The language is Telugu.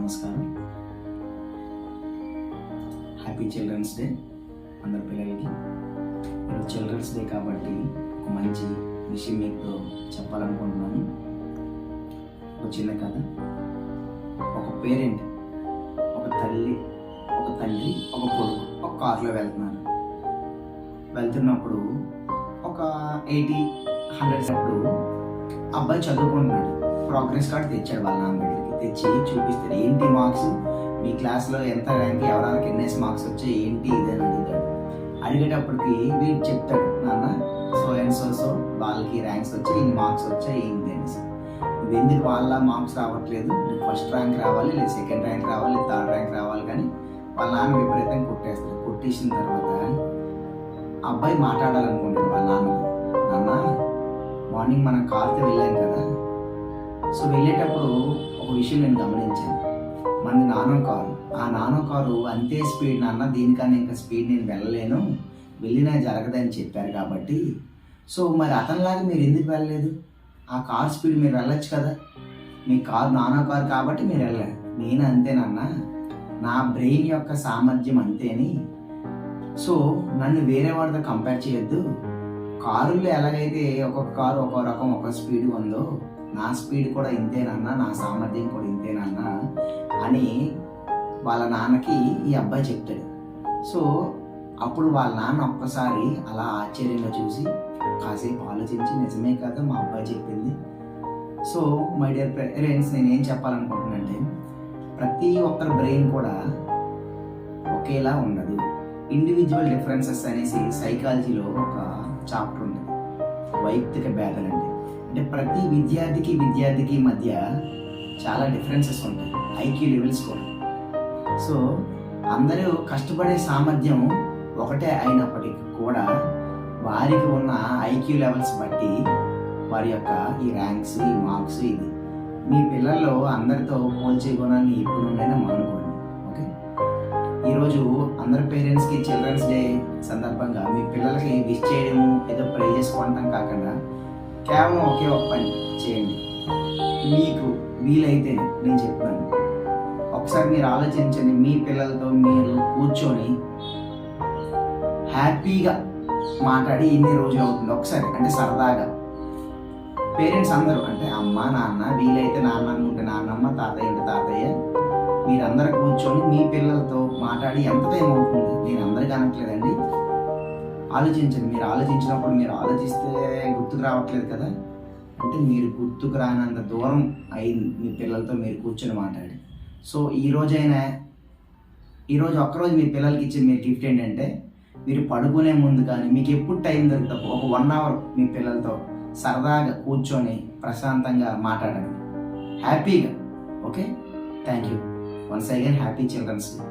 నమస్కారం. హ్యాపీ చిల్డ్రన్స్ డే అందరి పిల్లలకి. ఈరోజు చిల్డ్రన్స్ డే కాబట్టి ఒక మంచి విషయం మీకు చెప్పాలనుకుంటున్నాను. ఒక చిన్న కథ. ఒక పేరెంట్, ఒక తల్లి, ఒక తండ్రి, ఒక కొడుకు ఒక కారులో వెళ్తున్నప్పుడు ఒక 80-100 అప్పుడు అబ్బాయి చదువుకుంటున్నాడు. ప్రోగ్రెస్ కార్డ్ తెచ్చాడు వాళ్ళ నాన్న దగ్గరికి. తెచ్చి చూపిస్తాడు, ఏంటి మార్క్స్, మీ క్లాస్లో ఎంత ర్యాంక్, ఎవరికి ఎన్ఎస్ మార్క్స్ వచ్చాయి, ఏంటి ఇదని అడుగుతాడు. అడిగేటప్పటికి వీడు చెప్తాడు, నాన్న సో అండ్ సో వాళ్ళకి ర్యాంక్స్ వచ్చాయి, ఇన్ని మార్క్స్ వచ్చాయి, ఏంటి అనేసి. నువ్వు ఎందుకు వాళ్ళ మార్క్స్ రావట్లేదు, నువ్వు ఫస్ట్ ర్యాంక్ రావాలి, లేదా సెకండ్ ర్యాంక్ రావాలి, లేదా థర్డ్ ర్యాంక్ రావాలి. కానీ వాళ్ళ నాన్న విపరీతంగా కొట్టేస్తాడు. కొట్టేసిన తర్వాత అబ్బాయి మాట్లాడాలనుకుంటాడు వాళ్ళ నాన్న, మార్నింగ్ మనం కార్తో వెళ్ళాం కదా, సో వెళ్ళేటప్పుడు ఒక విషయం నేను గమనించాను. మనది నానో కారు, ఆ నానో కారు అంతే స్పీడ్ నాన్న, దీనికన్నా ఇంకా స్పీడ్ నేను వెళ్ళలేను, వెళ్ళినా జరగదని చెప్పారు కాబట్టి, సో మరి అతనిలాగా మీరు ఎందుకు వెళ్ళలేదు, ఆ కార్ స్పీడ్ మీరు వెళ్ళొచ్చు కదా, మీ కారు నానో కారు కాబట్టి మీరు వెళ్ళారు. నేను అంతేనన్నా, నా బ్రెయిన్ యొక్క సామర్థ్యం అంతేని, సో నన్ను వేరే వాడితో కంపేర్ చేయొద్దు. కారుల్లో ఎలాగైతే ఒక్కొక్క కారు ఒక్కో రకం ఒక స్పీడ్ ఉందో, నా స్పీడ్ కూడా ఇంతేనన్నా, నా సామర్థ్యం కూడా ఇంతేనన్నా అని వాళ్ళ నాన్నకి ఈ అబ్బాయి చెప్తాడు. సో అప్పుడు వాళ్ళ నాన్న ఒక్కసారి అలా ఆశ్చర్యంగా చూసి కాసేపు ఆలోచించి, నిజమే కదా మా అబ్బాయి చెప్పింది. సో మై డియర్ పేరెంట్స్, నేనేం చెప్పాలనుకుంటున్నానంటే, ప్రతి ఒక్కరి బ్రెయిన్ కూడా ఒకేలా ఉండదు. ఇండివిజువల్ డిఫరెన్సెస్ అనేసి సైకాలజీలో ఒక చాప్టర్ ఉంటుంది, వైయక్తిక భేదాలు అంటే ప్రతి విద్యార్థికి మధ్య చాలా డిఫరెన్సెస్ ఉంటాయి, ఐక్యూ లెవెల్స్ కూడా. సో అందరూ కష్టపడే సామర్థ్యం ఒకటే అయినప్పటికీ కూడా వారికి ఉన్న ఐక్యూ లెవెల్స్ బట్టి వారి యొక్క ఈ ర్యాంక్స్, ఈ మార్క్స్, ఇది మీ పిల్లల్లో అందరితో పోల్చే గుణాన్ని ఇప్పుడు నుండైనా మానుకోండి. ఓకే, ఈరోజు అందరి పేరెంట్స్కి చిల్డ్రన్స్ డే సందర్భంగా మీ పిల్లలకి విష్ చేయడము, ఏదో ప్రే చేసుకోవడం కాకుండా కేవలం ఒకే ఒక పని చేయండి. మీకు వీలైతే నేను చెప్తాను, ఒకసారి మీరు ఆలోచించండి, మీ పిల్లలతో మీరు కూర్చొని హ్యాపీగా మాట్లాడి ఇన్ని రోజులు అవుతుంది ఒకసారి, అంటే సరదాగా పేరెంట్స్ అందరూ, అంటే అమ్మ నాన్న, వీలైతే నాన్న ఉంటే నాన్నమ్మ, తాతయ్య ఉంటే తాతయ్య, మీరందరూ కూర్చొని మీ పిల్లలతో మాట్లాడి ఎంత టైం అవుతుంది, నేను అందరికీ అనట్లేదండి, ఆలోచించండి. మీరు ఆలోచించినప్పుడు, మీరు ఆలోచిస్తే గుర్తుకు రావట్లేదు కదా, అంటే మీరు గుర్తుకు రానంత దూరం అయింది మీ పిల్లలతో మీరు కూర్చొని మాట్లాడి. సో ఈరోజు ఒక్కరోజు మీ పిల్లలకి ఇచ్చే మీరు గిఫ్ట్ ఏంటంటే, మీరు పడుకునే ముందు కానీ మీకు ఎప్పుడు టైం దొరుకుతుందో ఒక 1 hour మీ పిల్లలతో సరదాగా కూర్చొని ప్రశాంతంగా మాట్లాడండి, హ్యాపీగా. Okay, thank you once again. Happy children's day.